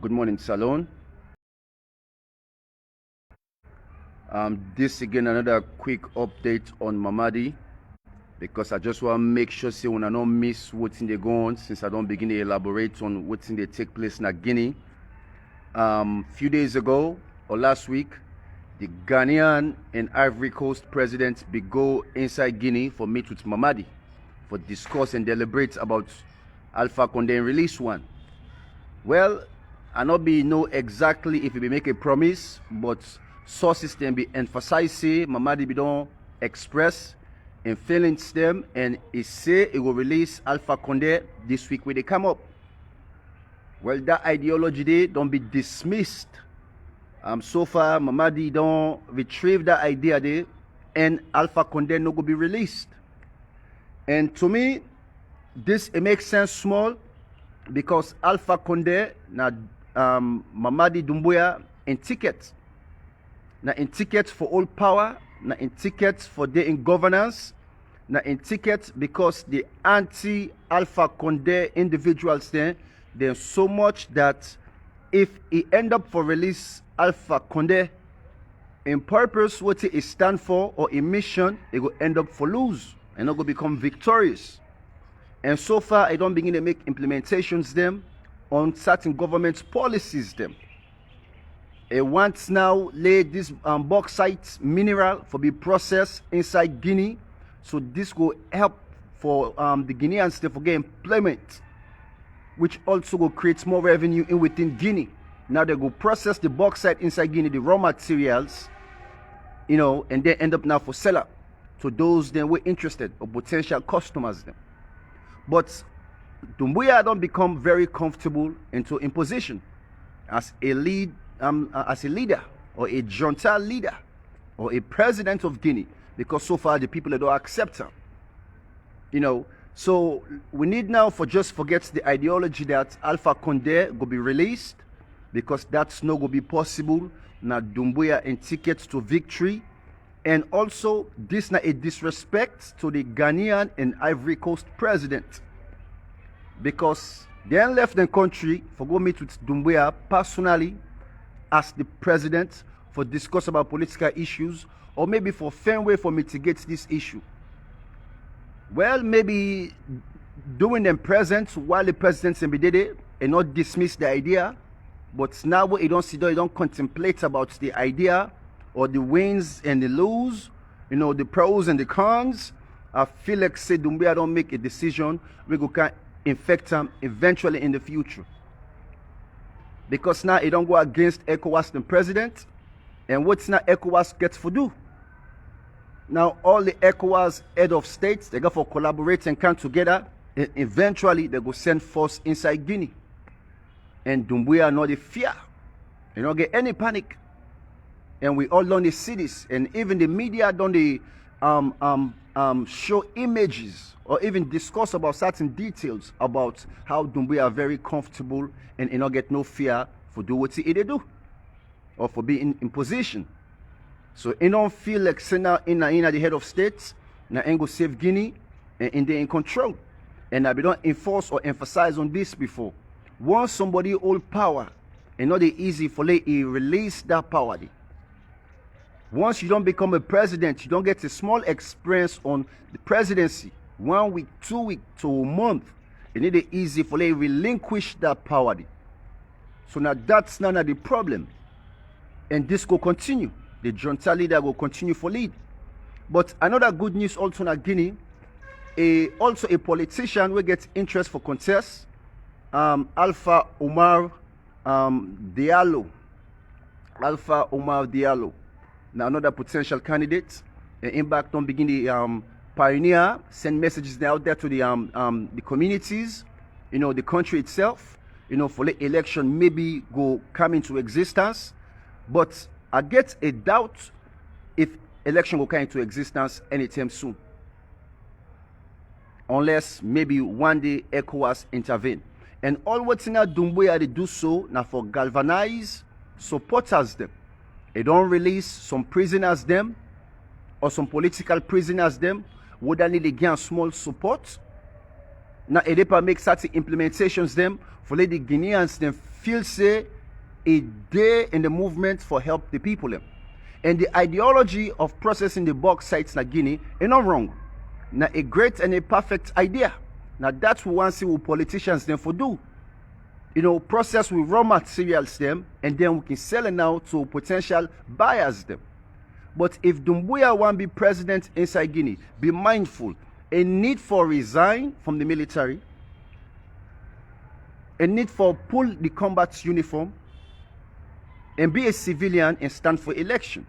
Good morning, Salon. This again another quick update on Mamady because I just want to make sure say when I don't miss what's in the go on since I don't begin to elaborate on what's in the take place in Guinea. Few days ago or last week, the Ghanaian and Ivory Coast presidents be go inside Guinea for meet with Mamady for discuss and deliberate about Alpha Condé and release one. Well, I not be know exactly if it be make a promise, but sources can be emphasized say Mamady be don't express and feelings them, and he say it will release Alpha Condé this week when they come up. Well, that ideology they don't be dismissed. So far Mamady don't retrieve that idea there, and Alpha Condé no go be released. And to me, this it makes sense small because Alpha Condé na Mamady Dumbuya in tickets. Na in tickets for all power, na in tickets for the in governance, na in tickets because the anti-Alpha Condé individuals there, there's so much that if he end up for release Alpha Condé in purpose what it stand for or in mission, it will end up for lose and not go become victorious. And so far I don't begin to make implementations them on certain government policies them. It wants now lay this bauxite mineral for be processed inside Guinea, so this will help for the Guineans to get employment, which also will create more revenue in within Guinea. Now they go process the bauxite inside Guinea, the raw materials, and they end up now for seller to those that were interested or potential customers them. But Dumbuya don't become very comfortable into imposition as a leader or a junta leader or a president of Guinea, because so far the people don't accept him. So we need now for just forget the ideology that Alpha Condé will be released, because that's not going to be possible. Now Dumbuya in tickets to victory, and also this na a disrespect to the Ghanaian and Ivory Coast president, because they left the country for go meet with Dumbuya personally as the president for discuss about political issues, or maybe for fair way for mitigate this issue. Well, maybe doing them present while the president did it and not dismiss the idea, but now what you don't see, you don't contemplate about the idea or the wins and the lose, the pros and the cons. I feel like say Dumbuya don't make a decision, we go can infect them eventually in the future. Because now it don't go against ECOWAS the president, and what's now ECOWAS gets for do? Now all the ECOWAS head of states, they go for collaborate and come together, and eventually they go send force inside Guinea. And Dumbuya not the fear, you don't get any panic. And we all learn the cities, and even the media don't they show images or even discuss about certain details about how Dumbuya are very comfortable and not get no fear for do what they do or for being in position. So you don't feel like saying in the head of states, na go save Guinea and they in control. And I be don't enforce or emphasize on this before. Once somebody hold power, and not easy for they release that power. Once you don't become a president, you don't get a small experience on the presidency, 1 week, 2 weeks to a month, it need it easy for they relinquish that power. So now that's none of the problem. And this will continue. The junta leader will continue for lead. But another good news also in Guinea, also a politician will get interest for contest, Alpha Omar Diallo. Alpha Omar Diallo. Now another potential candidate. Impact on begin the pioneer, send messages out there to the communities, the country itself, for the election maybe go come into existence. But I get a doubt if election will come into existence anytime soon, unless maybe one day ECOWAS intervene. And all what's in Dumbuya they do so now for galvanize supporters them. They don't release some prisoners them or some political prisoners them, would I need again small support Now EDEPA make certain implementations them for let the Guineans them feel say a day in the movement for help the people them. And the ideology of processing the bauxite in Guinea is not wrong. Now a great and a perfect idea. Now that's what we want to see what politicians them for do. You know, process with raw materials them, and then we can sell it now to potential buyers them. But if Dumbuya want to be president inside Guinea, be mindful. A need for resign from the military, a need for pull the combat uniform, and be a civilian and stand for election.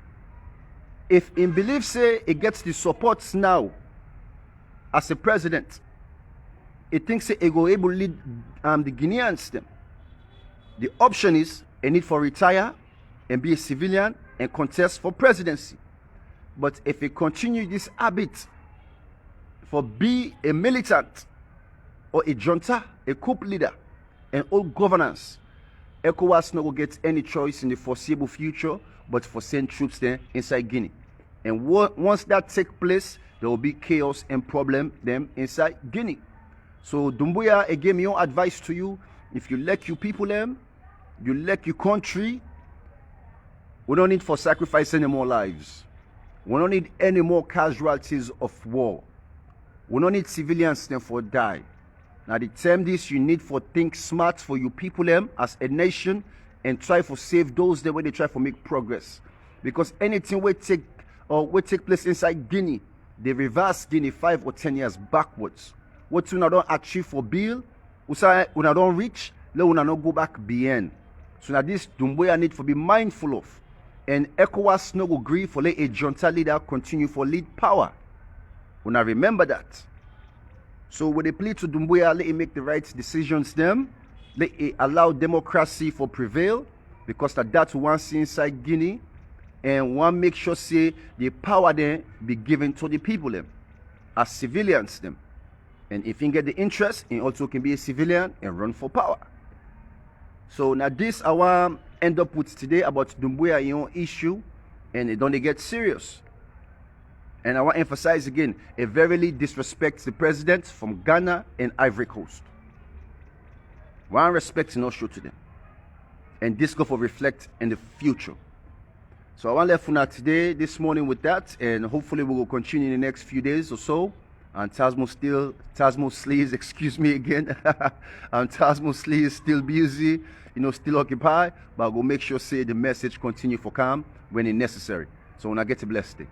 If in belief say it gets the supports now as a president, it thinks it go able to lead the Guineans them. The option is a need for retire and be a civilian and contest for presidency. But if it continue this habit for be a militant or a junta, a coup leader, and all governance, ECOWAS not will get any choice in the foreseeable future but for send troops there inside Guinea. And once that takes place, there will be chaos and problem them inside Guinea. So Dumbuya, again, my advice to you, if you like your people them, you like your country, we don't need for sacrifice any more lives. We don't need any more casualties of war. We don't need civilians them for die. Now the term this you need for think smart for you people them as a nation and try for save those the way they try for make progress. Because anything we take place inside Guinea, they reverse Guinea 5 or 10 years backwards. What you don't achieve for bill, you don't reach, let you not go back beyond. So now this Dumbuya need to be mindful of. And ECOWAS no go agree for let a junta leader continue for lead power. We now remember that. So with a plea to Dumbuya, let him make the right decisions them. Let it allow democracy for prevail. Because that's one see inside Guinea. And one make sure say the power then be given to the people them. As civilians them. And if you get the interest, he also can be a civilian and run for power. So now this I want end up with today about Dumbuya issue, and it don't get serious. And I want to emphasize again, it verily disrespects the president from Ghana and Ivory Coast. One respect is not shown to them. And this go for reflect in the future. So I want to left for today, this morning with that, and hopefully we will continue in the next few days or so. And Tazmo Sliz, excuse me again. And Tazmo Sliz still busy, still occupied. But we'll make sure say the message continue for calm when it's necessary. So when I get a blessed day.